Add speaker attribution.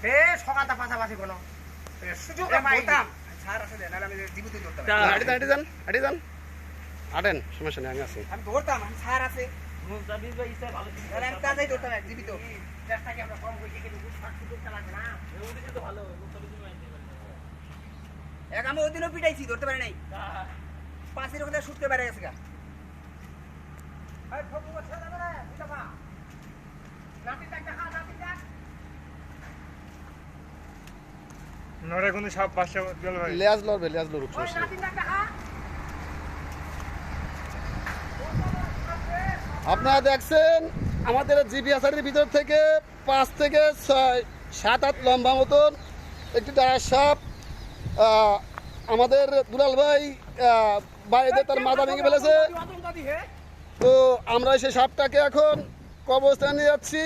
Speaker 1: হে সকালটা পাশাপাশি কোনো সুযোগ পাইতাম স্যার আসলে নাহলে আমি জীবিত ধরতাম
Speaker 2: হাঁটি যান আটেন সমস্যা নেই আমি আছি
Speaker 1: আমি ধরতাম স্যার আছে তাহলে আমি কাজেই ধরতাম জীবিত চেষ্টাকে আমরা কম হয়েছে কিন্তু সুযোগটা লাগবে না এক আমি ওই দিনও পিটাইছি ধরতে পারি নাই পাশের ওখানে শুটতে বেড়ে গেছে গা
Speaker 3: নরে কোন সব পাশে গেল ভাই
Speaker 2: লেজ লড়বে লেজ লড়ুক সমস্যা নেই। আপনারা দেখছেন আমাদের জিপিএসআরের ভিতর থেকে 5 থেকে 7-8 লম্বা মতন একটি ডায়ার সাপ আমাদের দুলাল ভাই বাইরে তার মাথা ভেঙে ফেলেছে। তো আমরা সেই সাপটাকে এখন কবরস্থানে নিয়ে যাচ্ছি।